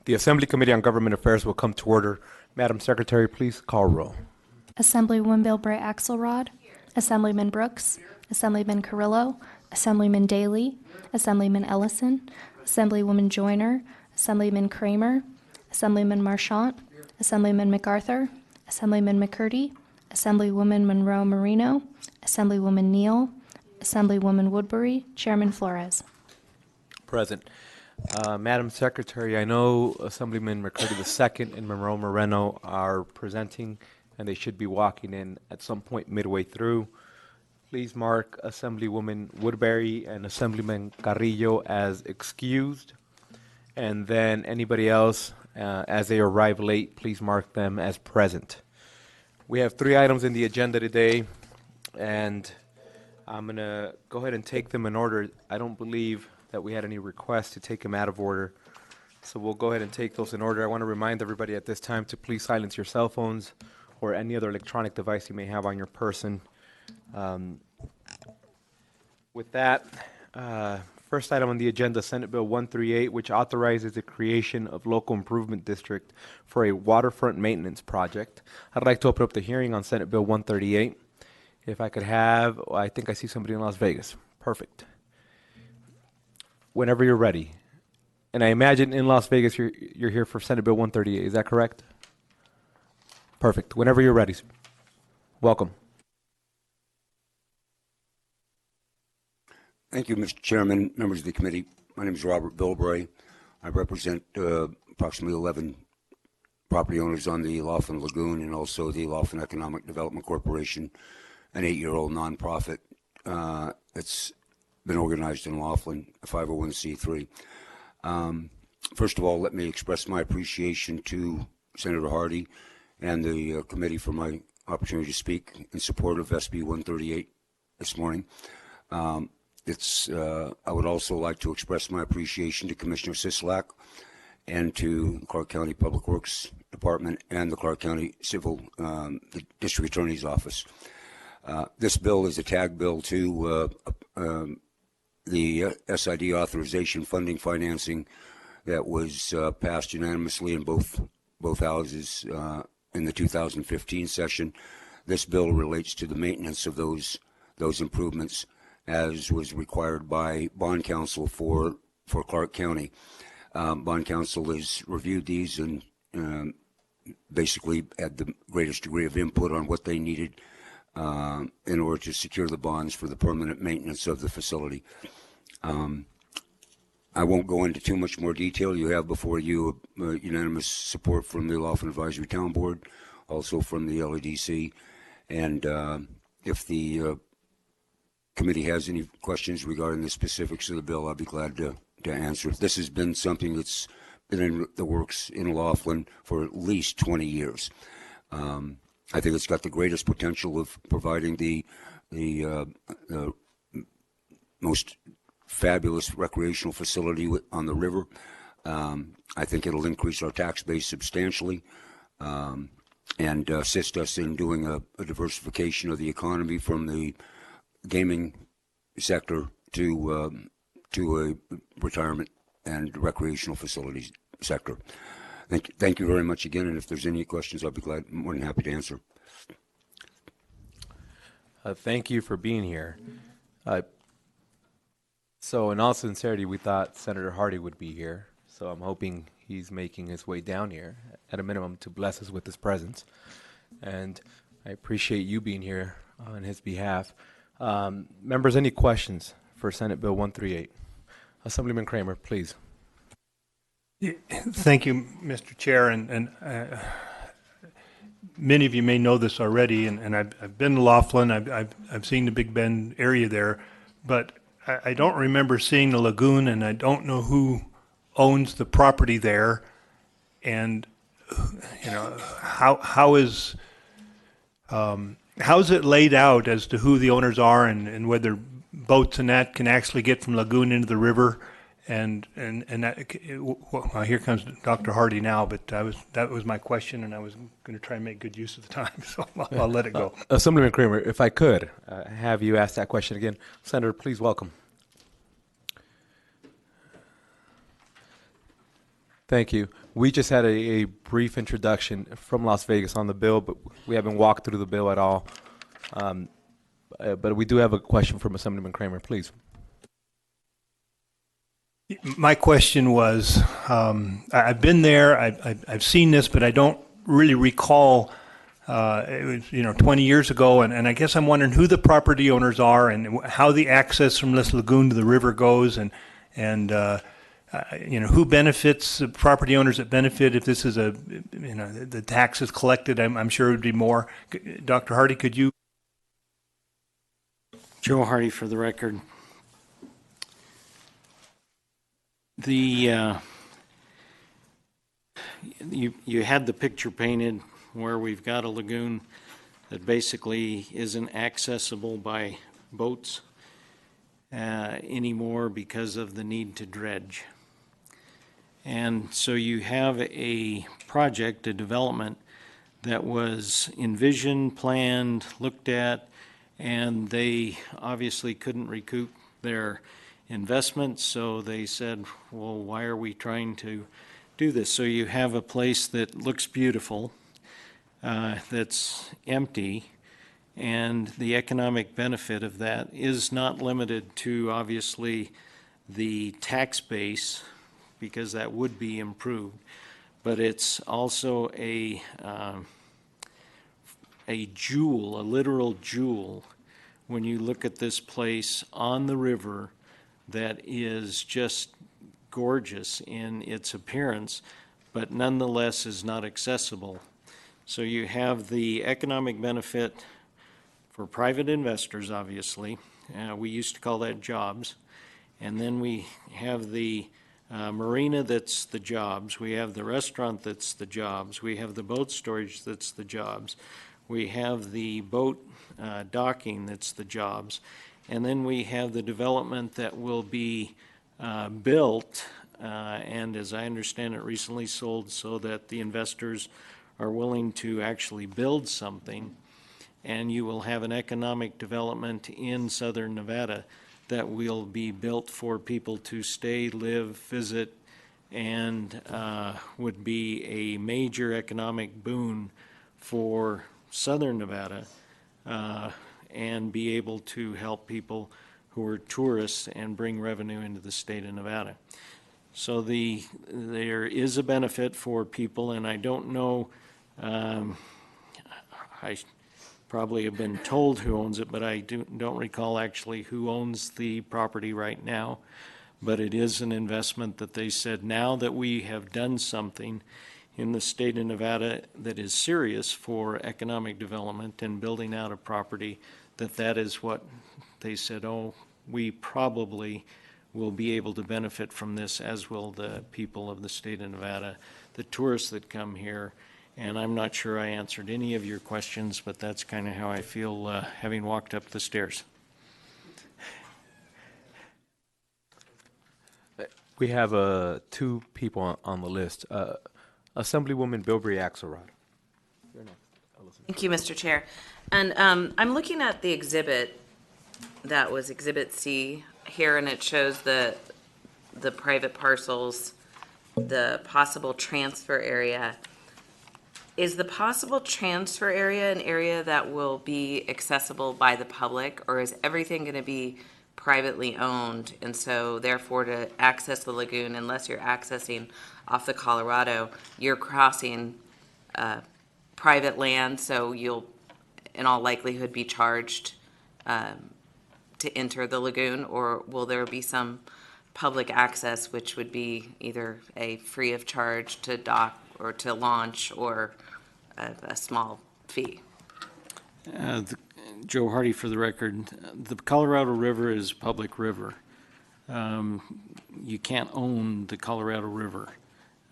The Assembly Committee on Government Affairs will come to order. Madam Secretary, please call roll. Assemblywoman Bilbray Axelrod, Assemblyman Brooks, Assemblyman Carrillo, Assemblyman Daly, Assemblyman Ellison, Assemblywoman Joyner, Assemblyman Kramer, Assemblyman Marchant, Assemblyman MacArthur, Assemblyman McCurdy, Assemblywoman Monroe Marino, Assemblywoman Neal, Assemblywoman Woodbury, Chairman Flores. Present. Madam Secretary, I know Assemblyman McCurdy II and Monroe Moreno are presenting, and they should be walking in at some point midway through. Please mark Assemblywoman Woodbury and Assemblyman Carrillo as excused, and then anybody else, as they arrive late, please mark them as present. We have 3 items in the agenda today, and I'm going to go ahead and take them in order. I don't believe that we had any requests to take them out of order, so we'll go ahead and take those in order. I want to remind everybody at this time to please silence your cell phones or any other electronic device you may have on your person. With that, first item on the agenda, Senate Bill 138, which authorizes the creation of local improvement district for a waterfront maintenance project. I'd like to open up the hearing on Senate Bill 138. If I could have, I think I see somebody in Las Vegas. Perfect. Whenever you're ready. And I imagine in Las Vegas you're here for Senate Bill 138. Is that correct? Perfect. Whenever you're ready. Welcome. Thank you, Mr. Chairman, members of the committee. My name is Robert Bilbray. I represent approximately 11 property owners on the Laughlin Lagoon and also the Laughlin Economic Development Corporation, an 8-year-old nonprofit that's been organized in Laughlin, a 501c3. First of all, let me express my appreciation to Senator Hardy and the committee for my opportunity to speak in support of SB 138 this morning. I would also like to express my appreciation to Commissioner Sisolak and to the Clark County Public Works Department and the Clark County Civil the District Attorney's Office. This bill is a tag bill to the SID authorization funding financing that was passed unanimously in both houses in the 2015 session. This bill relates to the maintenance of those improvements as was required by bond counsel for Clark County. Bond counsel has reviewed these and basically had the greatest degree of input on what they needed in order to secure the bonds for the permanent maintenance of the facility. I won't go into too much more detail. You have before you unanimous support from the Laughlin Advisory Town Board, also from the LEDC, and if the committee has any questions regarding the specifics of the bill, I'll be glad to answer. This has been something that's been in the works in Laughlin for at least 20 years. I think it's got the greatest potential of providing the most fabulous recreational facility on the river. I think it'll increase our tax base substantially and assist us in doing a diversification of the economy from the gaming sector to a retirement and recreational facilities sector. Thank you very much again, and if there's any questions, I'll be more than happy to answer. Thank you for being here. So in all sincerity, we thought Senator Hardy would be here, so I'm hoping he's making his way down here, at a minimum, to bless us with his presence. And I appreciate you being here on his behalf. Members, any questions for Senate Bill 138? Assemblyman Kramer, please. Thank you, Mr. Chair, and many of you may know this already, and I've been to Laughlin. I've seen the Big Bend area there, but I don't remember seeing the lagoon, and I don't know who owns the property there, and how is it laid out as to who the owners are and whether boats and that can actually get from Lagoon into the river? And that, well, here comes Dr. Hardy now, but that was my question, and I was going to try and make good use of the time, so I'll let it go. Assemblyman Kramer, if I could have you ask that question again. Senator, please welcome. Thank you. We just had a brief introduction from Las Vegas on the bill, but we haven't walked through the bill at all. But we do have a question from Assemblyman Kramer, please. My question was, I've been there, I've seen this, but I don't really recall, it was, 20 years ago, and I guess I'm wondering who the property owners are and how the access from this lagoon to the river goes, and who benefits, the property owners that benefit if this is the taxes collected, I'm sure it would be more. Dr. Hardy, could you? Joe Hardy for the record. You had the picture painted where we've got a lagoon that basically isn't accessible by boats anymore because of the need to dredge. And so you have a project, a development that was envisioned, planned, looked at, and they obviously couldn't recoup their investment, so they said, well, why are we trying to do this? So you have a place that looks beautiful, that's empty, and the economic benefit of that is not limited to, obviously, the tax base, because that would be improved, but it's also a jewel, a literal jewel, when you look at this place on the river that is just gorgeous in its appearance, but nonetheless is not accessible. So you have the economic benefit for private investors, obviously. We used to call that jobs. And then we have the marina that's the jobs. We have the restaurant that's the jobs. We have the boat storage that's the jobs. We have the boat docking that's the jobs. And then we have the development that will be built, and as I understand it, recently sold so that the investors are willing to actually build something. And you will have an economic development in southern Nevada that will be built for people to stay, live, visit, and would be a major economic boon for southern Nevada. And be able to help people who are tourists and bring revenue into the state of Nevada. So there is a benefit for people, and I don't know, I probably have been told who owns it, but I don't recall actually who owns the property right now. But it is an investment that they said, now that we have done something in the state of Nevada that is serious for economic development and building out a property, that is what they said, oh, we probably will be able to benefit from this, as will the people of the state of Nevada, the tourists that come here. And I'm not sure I answered any of your questions, but that's kind of how I feel having walked up the stairs. We have two people on the list. Assemblywoman Bilbrey Axelrod. Thank you, Mr. Chair. And I'm looking at the exhibit that was Exhibit C here, and it shows the private parcels, the possible transfer area. Is the possible transfer area an area that will be accessible by the public, or is everything going to be privately owned? And so therefore, to access the lagoon, unless you're accessing off the Colorado, you're crossing private land, so you'll in all likelihood be charged to enter the lagoon, or will there be some public access which would be either a free of charge to dock or to launch, or a small fee? Joe Hardy for the record. The Colorado River is a public river. You can't own the Colorado River.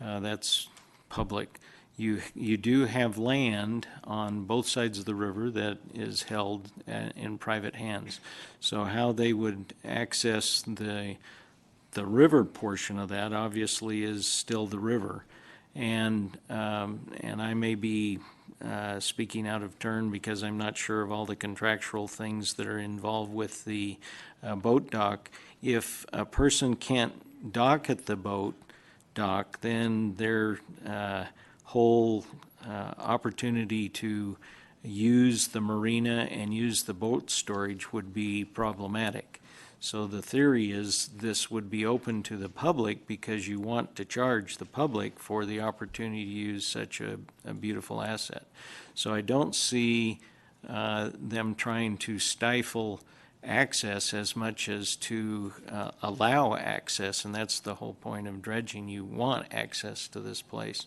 That's public. You do have land on both sides of the river that is held in private hands. So how they would access the river portion of that obviously is still the river. And I may be speaking out of turn because I'm not sure of all the contractual things that are involved with the boat dock. If a person can't dock at the boat dock, then their whole opportunity to use the marina and use the boat storage would be problematic. So the theory is this would be open to the public because you want to charge the public for the opportunity to use such a beautiful asset. So I don't see them trying to stifle access as much as to allow access, and that's the whole point of dredging. You want access to this place.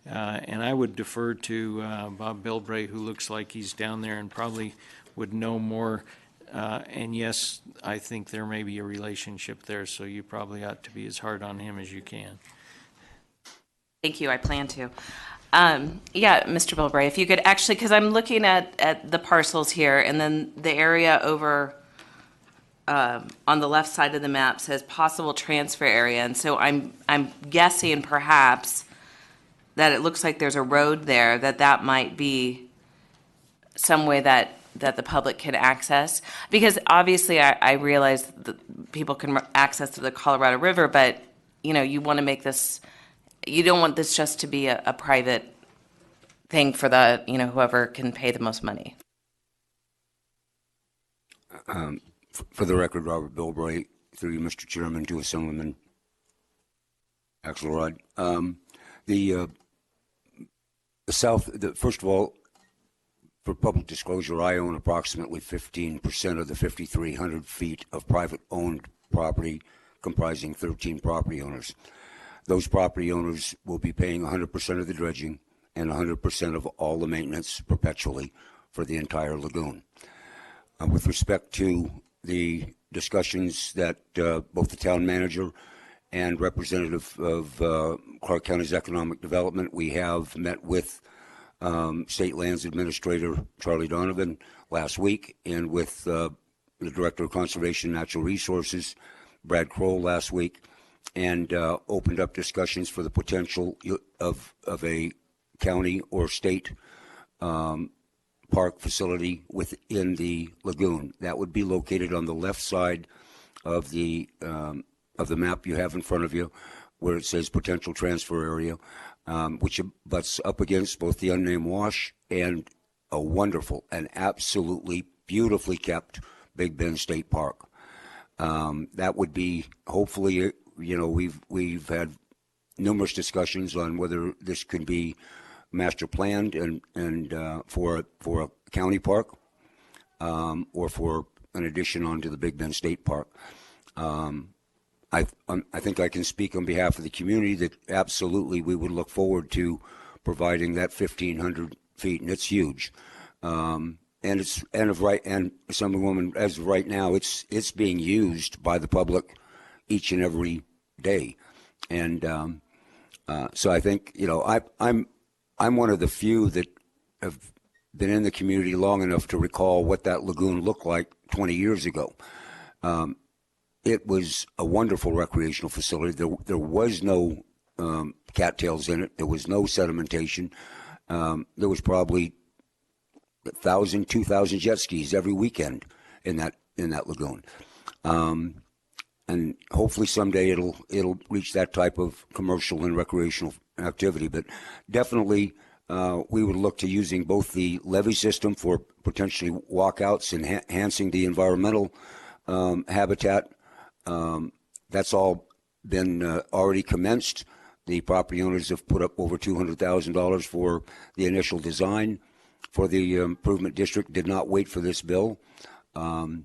And I would defer to Bob Bilbray, who looks like he's down there and probably would know more. And yes, I think there may be a relationship there, so you probably ought to be as hard on him as you can. Thank you, I plan to. Yeah, Mr. Bilbray, if you could actually, because I'm looking at the parcels here, and then the area over on the left side of the map says possible transfer area, and so I'm guessing perhaps that it looks like there's a road there, that might be some way that the public can access. Because obviously I realize that people can access to the Colorado River, but, you know, you want to make this, you don't want this just to be a private thing for the, you know, whoever can pay the most money. For the record, Robert Bilbray, through you, Mr. Chairman, to Assemblyman Axelrod. First of all, for public disclosure, I own approximately 15% of the 5,300 feet of private-owned property comprising 13 property owners. Those property owners will be paying 100% of the dredging and 100% of all the maintenance perpetually for the entire lagoon. With respect to the discussions that both the town manager and representative of Clark County's economic development, we have met with State Lands Administrator Charlie Donovan last week, and with the Director of Conservation and Natural Resources, Brad Kroll, last week, and opened up discussions for the potential of a county or state park facility within the lagoon. That would be located on the left side of the map you have in front of you, where it says potential transfer area, which butts up against both the unnamed wash and a wonderful and absolutely beautifully kept Big Bend State Park. That would be, hopefully, you know, we've had numerous discussions on whether this could be master planned and for a county park, or for an addition onto the Big Bend State Park. I think I can speak on behalf of the community that absolutely we would look forward to providing that 1,500 feet, and it's huge. And Assemblywoman, as of right now, it's being used by the public each and every day, and so I think, you know, I'm one of the few that have been in the community long enough to recall what that lagoon looked like 20 years ago. It was a wonderful recreational facility. There was no cattails in it. There was no sedimentation. There was probably 1,000, 2,000 jet skis every weekend in that lagoon. And hopefully someday it'll reach that type of commercial and recreational activity. But definitely we would look to using both the levee system for potentially walkouts, enhancing the environmental habitat. That's all been already commenced. The property owners have put up over $200,000 for the initial design for the improvement district. Did not wait for this bill. In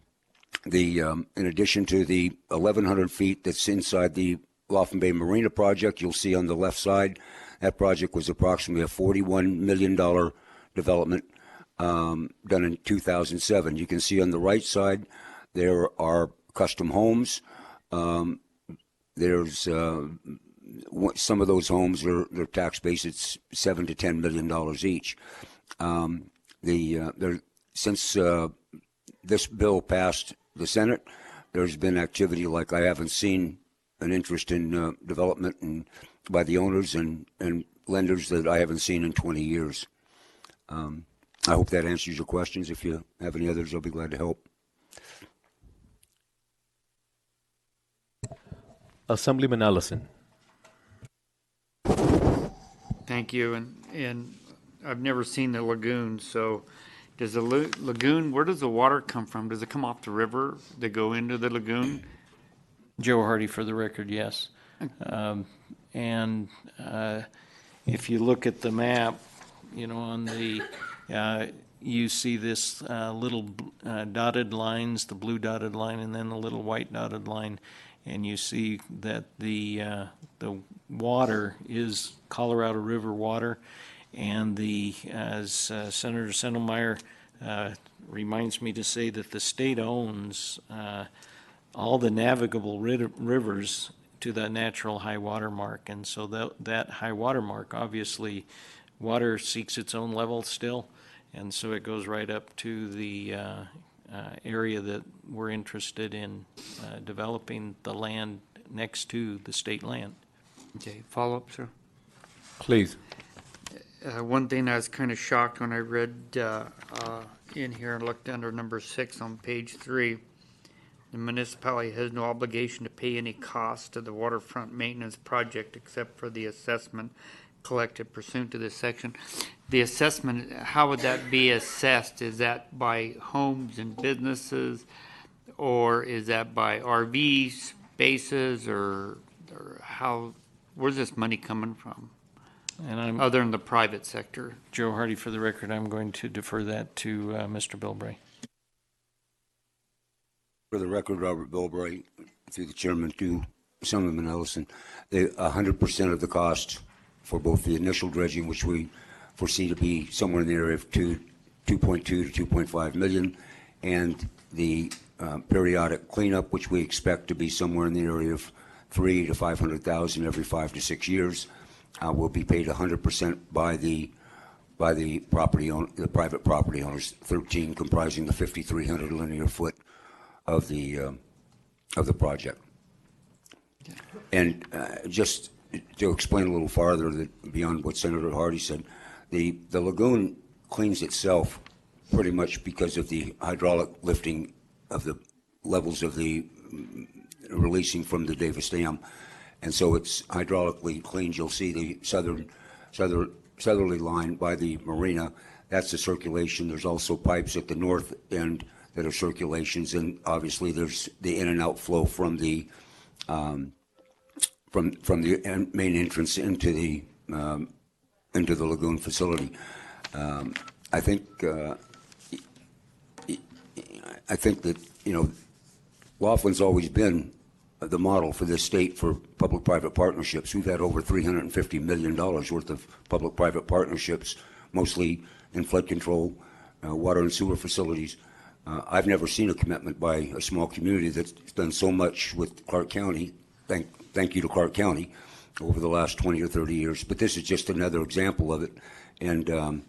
addition to the 1,100 feet that's inside the Laughlin Bay Marina project, you'll see on the left side, that project was approximately a $41 million development done in 2007. You can see on the right side, there are custom homes. There's some of those homes their tax base, it's $7 to $10 million each. Since this bill passed the Senate, there's been activity like I haven't seen an interest in development and by the owners and lenders that I haven't seen in 20 years. I hope that answers your questions. If you have any others, I'll be glad to help. Assemblyman Ellison. Thank you, and I've never seen the lagoon, so does the lagoon, where does the water come from? Does it come off the river that go into the lagoon? Joe Hardy, for the record, yes. And if you look at the map, on the, you see this little dotted lines, the blue dotted line, and then the little white dotted line, and you see that the water is Colorado River water, and as Senator Sendelmeyer reminds me to say, that the state owns all the navigable rivers to that natural high water mark, and so that high water mark, obviously, water seeks its own level still, and so it goes right up to the area that we're interested in developing the land next to the state land. Okay, follow-up, sir? Please. One thing I was kind of shocked when I read in here and looked under number 6 on page 3, the municipality has no obligation to pay any cost to the waterfront maintenance project except for the assessment collected pursuant to this section. The assessment, how would that be assessed? Is that by homes and businesses, or is that by RV spaces, or how? Where's this money coming from? And I'm Other than the private sector. Joe Hardy, for the record, I'm going to defer that to Mr. Bilbray. For the record, Robert Bilbray, through the chairman, to Assemblyman Ellison, 100% of the cost for both the initial dredging, which we foresee to be somewhere in the area of 2.2 to 2.5 million, and the periodic cleanup, which we expect to be somewhere in the area of 300,000 to 500,000 every 5 to 6 years, will be paid 100% by the property owner, the private property owners, 13 comprising the 5,300 linear foot of the project. And just to explain a little farther, that beyond what Senator Hardy said, the lagoon cleans itself pretty much because of the hydraulic lifting of the levels of the releasing from the Davis Dam, and so it's hydraulically cleaned. You'll see the southerly line by the marina. That's the circulation. There's also pipes at the north end that are circulations, and obviously there's the in and out flow from the from the main entrance into the lagoon facility. I think that Laughlin's always been the model for this state for public-private partnerships. We've had over $350 million worth of public-private partnerships, mostly in flood control, water and sewer facilities. I've never seen a commitment by a small community that's done so much with Clark County. Thank you to Clark County over the last 20 or 30 years. But this is just another example of it. And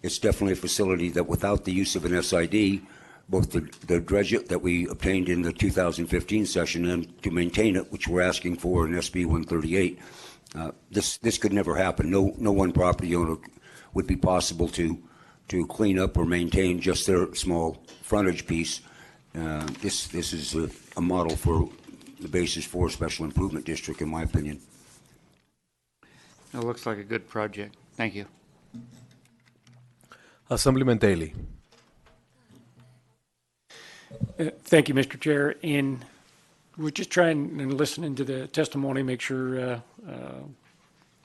it's definitely a facility that without the use of an SID, both the dredge that we obtained in the 2015 session and to maintain it, which we're asking for in SB 138, this could never happen. No one property owner would be possible to clean up or maintain just their small frontage piece. This is a model for the basis for a special improvement district, in my opinion. It looks like a good project. Thank you. Assemblyman Daley. Thank you, Mr. Chair. And we're just trying and listening to the testimony, make sure.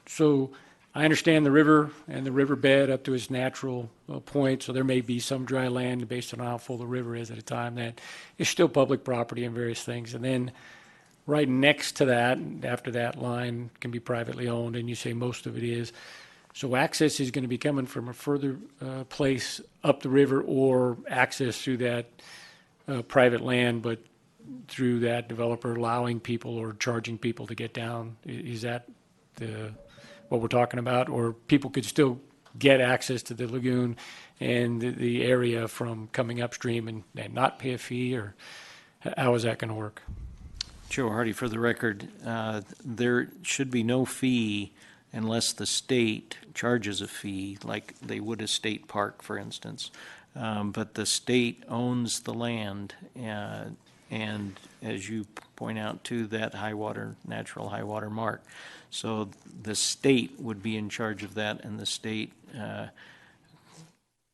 So I understand the river and the riverbed up to its natural point. So there may be some dry land based on how full the river is at a time. That is still public property and various things. And then right next to that, after that line can be privately owned, and you say most of it is. So access is going to be coming from a further place up the river, or access through that private land, but through that developer allowing people or charging people to get down. Is that what we're talking about? Or people could still get access to the lagoon and the area from coming upstream and not pay a fee? Or how is that going to work? Joe Hardy, for the record, there should be no fee unless the state charges a fee, like they would a state park, for instance. But the state owns the land, and as you point out too, that high water, natural high water mark. So the state would be in charge of that, and the state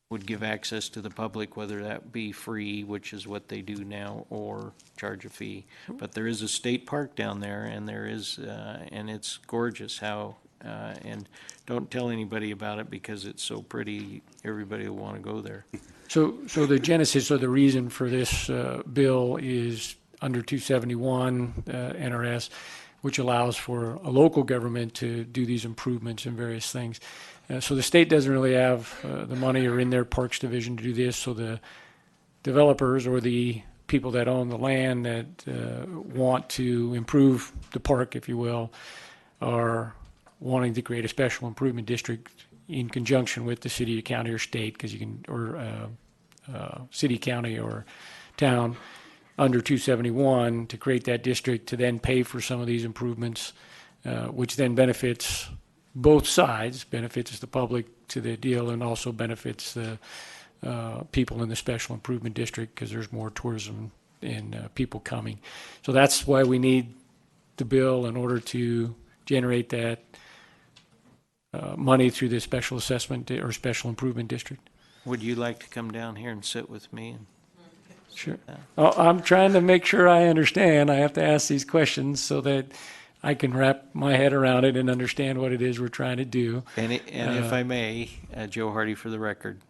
would give access to the public, whether that be free, which is what they do now, or charge a fee. But there is a state park down there, and there is, and it's gorgeous how, and don't tell anybody about it because it's so pretty, everybody will want to go there. So the genesis or the reason for this bill is under 271 NRS, which allows for a local government to do these improvements and various things. So the state doesn't really have the money or in their parks division to do this. So the developers or the people that own the land that want to improve the park, if you will, are wanting to create a special improvement district in conjunction with the city, county, or state, because you can, or city, county, or town under 271 to create that district to then pay for some of these improvements, which then benefits both sides, benefits the public to the deal, and also benefits the people in the special improvement district because there's more tourism and people coming. So that's why we need the bill in order to generate that money through the special assessment or special improvement district. Would you like to come down here and sit with me? Sure. Oh, I'm trying to make sure I understand. I have to ask these questions so that I can wrap my head around it and understand what it is we're trying to do. And if I may, Joe Hardy for the record,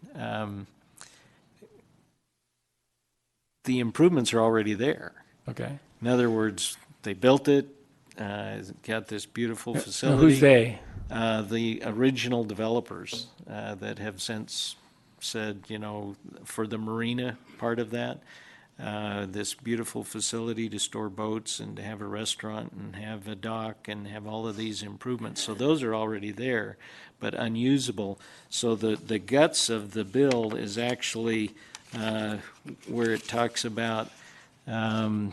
the improvements are already there. Okay. In other words, they built it, got this beautiful Now, facility. who's they? The original developers that have since said, for the marina part of that, this beautiful facility to store boats and to have a restaurant and have a dock and have all of these improvements. So those are already there, but unusable. So the guts of the bill is actually where it talks about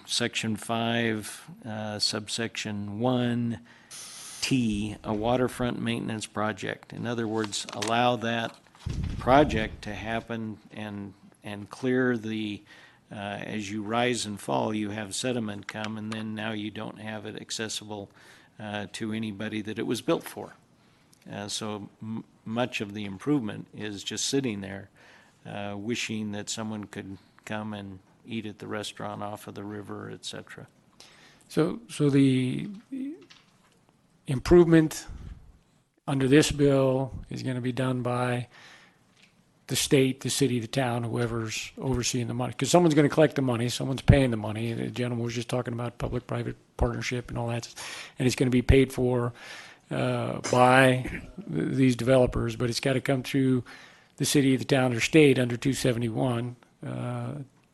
Section 5, subsection 1T, a waterfront maintenance project. In other words, allow that project to happen and clear the, as you rise and fall, you have sediment come, and then now you don't have it accessible to anybody that it was built for. So much of the improvement is just sitting there, wishing that someone could come and eat at the restaurant off of the river, et cetera. So the improvement under this bill is going to be done by the state, the city, the town, whoever's overseeing the money. Because someone's going to collect the money, someone's paying the money. The gentleman was just talking about public-private partnership and all that. And it's going to be paid for by these developers, but it's got to come through the city, the town, or state under 271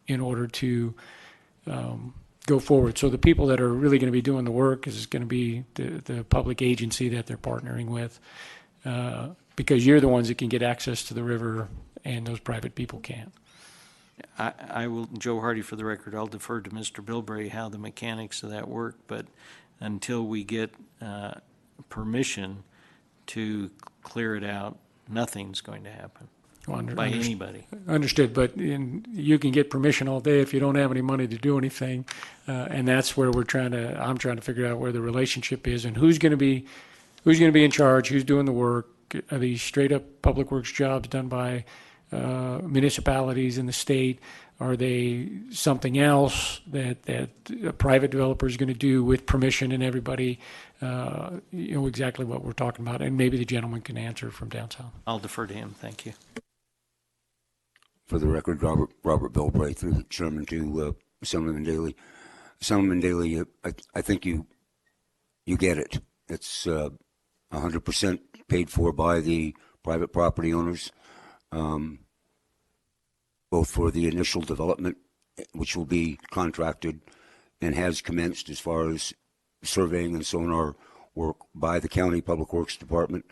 in order to go forward. So the people that are really going to be doing the work is going to be the public agency that they're partnering with, because you're the ones that can get access to the river and those private people can't. I will, Joe Hardy for the record, I'll defer to Mr. Bilbray how the mechanics of that work, but until we get permission to clear it out, nothing's going to happen by anybody. Understood, but you can get permission all day if you don't have any money to do anything, and that's where I'm trying to figure out where the relationship is and who's going to be in charge, who's doing the work. Are these straight up public works jobs done by municipalities in the state? Are they something else that a private developer is going to do with permission and everybody? Exactly what we're talking about, and maybe the gentleman can answer from down south. I'll defer to him. Thank you. For the record, Robert Bilbray, through the chairman to Assemblyman Daly. Assemblyman Daly, I think you get it. It's 100% paid for by the private property owners, both for the initial development, which will be contracted and has commenced as far as surveying and sonar work by the county public works department,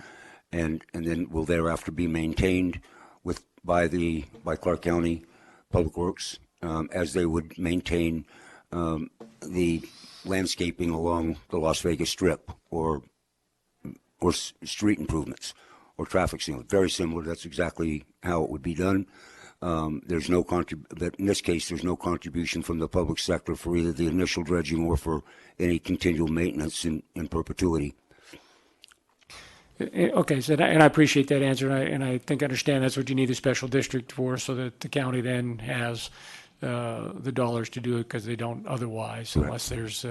and then will thereafter be maintained by Clark County Public Works, as they would maintain the landscaping along the Las Vegas Strip or street improvements or traffic signals. Very similar. That's exactly how it would be done. There's no but in this case, there's no contribution from the public sector for either the initial dredging or for any continual maintenance in perpetuity. Okay, so and I appreciate that answer, and I think I understand that's what you need a special district for, so that the county then has the dollars to do it, because they don't otherwise, unless there's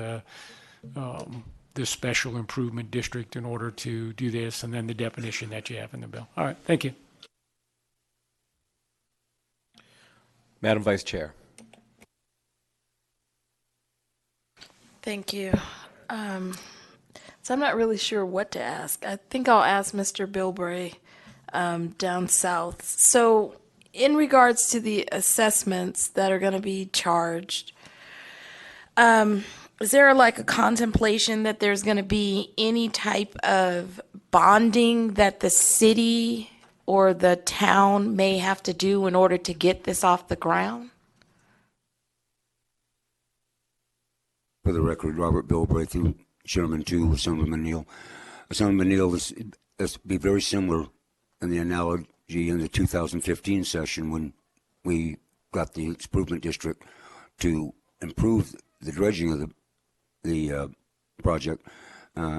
this special improvement district in order to do this, and then the definition that you have in the bill. All right, thank you. Madam Vice Chair. Thank you. So I'm not really sure what to ask. I think I'll ask Mr. Bilbray down south. So in regards to the assessments that are going to be charged, is there like a contemplation that there's going to be any type of bonding that the city or the town may have to do in order to get this off the ground? For the record, Robert Bilbray, through Chairman 2, Assemblyman Neal. Assemblyman Neal, this be very similar in the analogy in the 2015 session when we got the improvement district to improve the dredging of the project.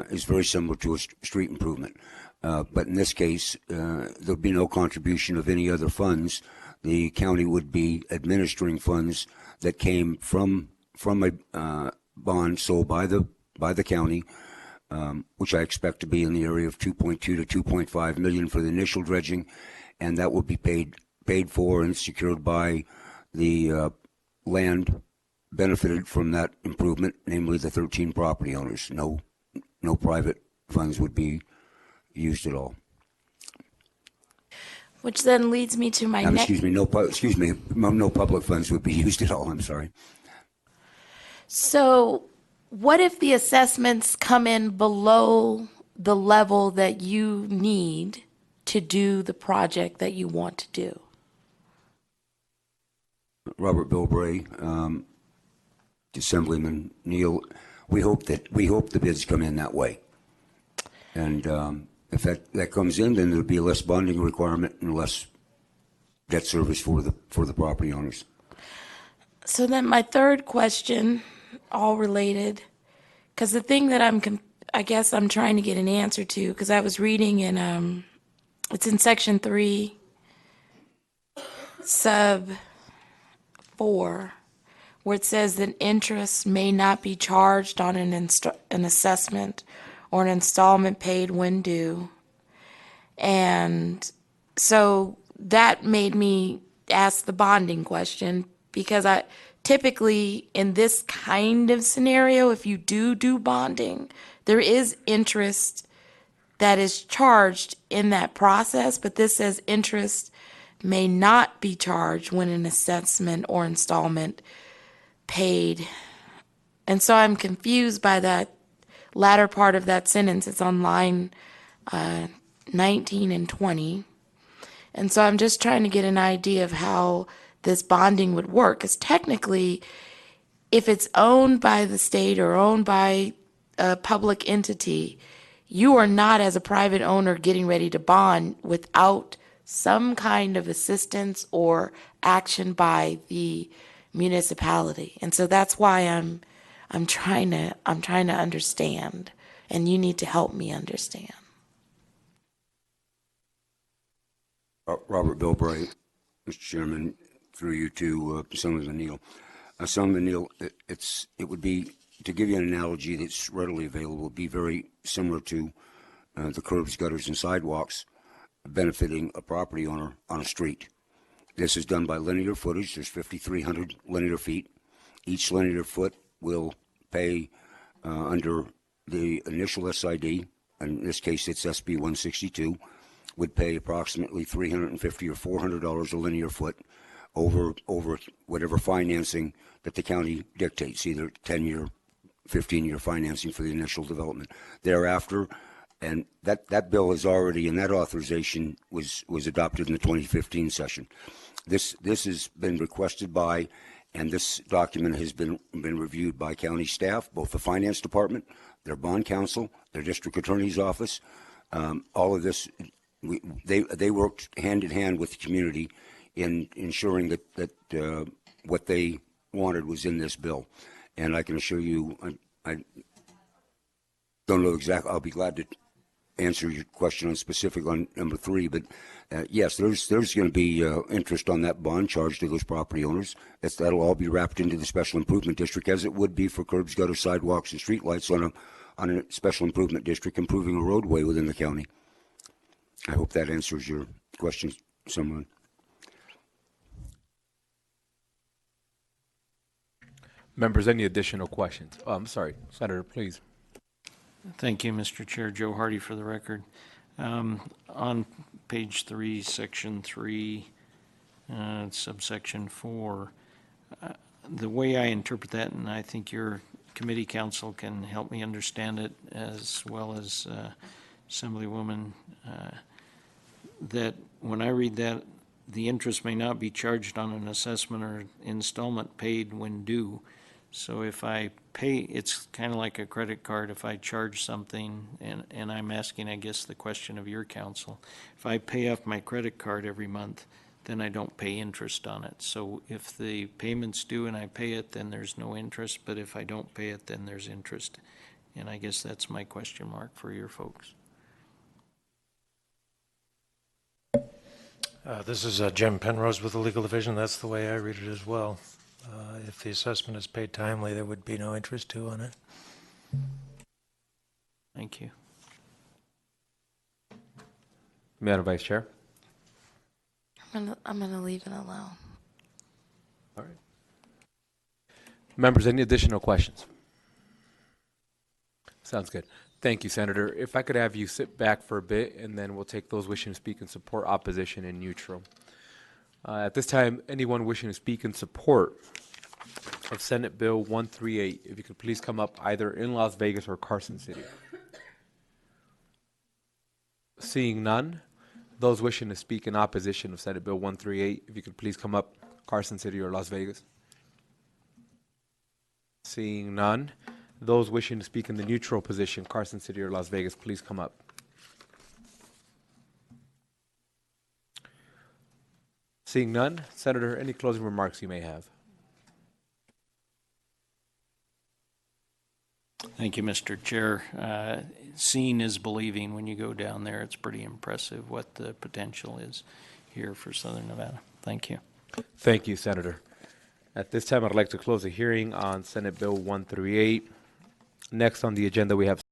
Is very similar to a street improvement. But in this case, there'll be no contribution of any other funds. The county would be administering funds that came from a bond sold by the county, which I expect to be in the area of 2.2 to 2.5 million for the initial dredging, and that will be paid for and secured by the land benefited from that improvement, namely the 13 property owners. No private funds would be used at all. Which then leads me to my next. No public funds would be used at all. I'm sorry. So what if the assessments come in below the level that you need to do the project that you want to do? Robert Bilbray, Assemblyman Neal, we hope the bids come in that way. And if that comes in, then there'll be less bonding requirement and less debt service for the property owners. So then my third question, all related, because the thing that I guess I'm trying to get an answer to, because I was reading in, it's in section 3, sub 4, where it says that interest may not be charged on an assessment or an installment paid when due. And so that made me ask the bonding question, because typically in this kind of scenario, if you do bonding, there is interest that is charged in that process, but this says interest may not be charged when an assessment or installment paid. And so I'm confused by that latter part of that sentence. It's on line 19 and 20. And so I'm just trying to get an idea of how this bonding would work. Because technically, if it's owned by the state or owned by a public entity, you are not, as a private owner, getting ready to bond without some kind of assistance or action by the municipality. And so that's why I'm trying to understand, and you need to help me understand. Robert Bilbray, Mr. Chairman, through you to Assemblyman Neal. Assemblyman Neal, it would be, to give you an analogy that's readily available, would be very similar to the curbs, gutters, and sidewalks benefiting a property owner on a street. This is done by linear footage. There's 5,300 linear feet. Each linear foot will pay under the initial SID, in this case it's SB 162, would pay approximately $350 or $400 a linear foot over whatever financing that the county dictates, either 10-year, 15-year financing for the initial development. Thereafter, and that bill is already, and that authorization was adopted in the 2015 session. This has been requested by, and this document has been reviewed by county staff, both the finance department, their bond counsel, their district attorney's office. All of this, they worked hand in hand with the community in ensuring that what they wanted was in this bill. And I can assure you, I don't know exactly, I'll be glad to answer your question on specific on number 3, but yes, there's going to be interest on that bond charged to those property owners. That'll all be wrapped into the special improvement district, as it would be for curbs, gutter, sidewalks, and streetlights on a special improvement district improving a roadway within the county. I hope that answers your question, someone. Members, any additional questions? Oh, I'm sorry, Senator, please. Thank you, Mr. Chair. Joe Hardy for the record. On page 3, section 3, subsection 4, the way I interpret that, and I think your committee counsel can help me understand it as well as Assemblywoman, that when I read that, the interest may not be charged on an assessment or installment paid when due. So if I pay, it's kind of like a credit card. If I charge something, and I'm asking, I guess, the question of your counsel, if I pay off my credit card every month, then I don't pay interest on it. So if the payment's due and I pay it, then there's no interest. But if I don't pay it, then there's interest. And I guess that's my question mark for your folks. This is Jim Penrose with the Legal Division. That's the way I read it as well. If the assessment is paid timely, there would be no interest due on it. Thank you. Madam Vice Chair. I'm gonna leave it alone. All right. Members, any additional questions? Sounds good. Thank you, Senator. If I could have you sit back for a bit, and then we'll take those wishing to speak in support, opposition, and neutral. At this time, anyone wishing to speak in support of Senate Bill 138, if you could please come up either in Las Vegas or Carson City. Seeing none, those wishing to speak in opposition of Senate Bill 138, if you could please come up Carson City or Las Vegas. Seeing none, those wishing to speak in the neutral position, Carson City or Las Vegas, please come up. Seeing none, Senator, any closing remarks you may have? Thank you, Mr. Chair. Seeing is believing. When you go down there, it's pretty impressive what the potential is here for Southern Nevada. Thank you. Thank you, Senator. At this time, I'd like to close the hearing on Senate Bill 138. Next on the agenda, we have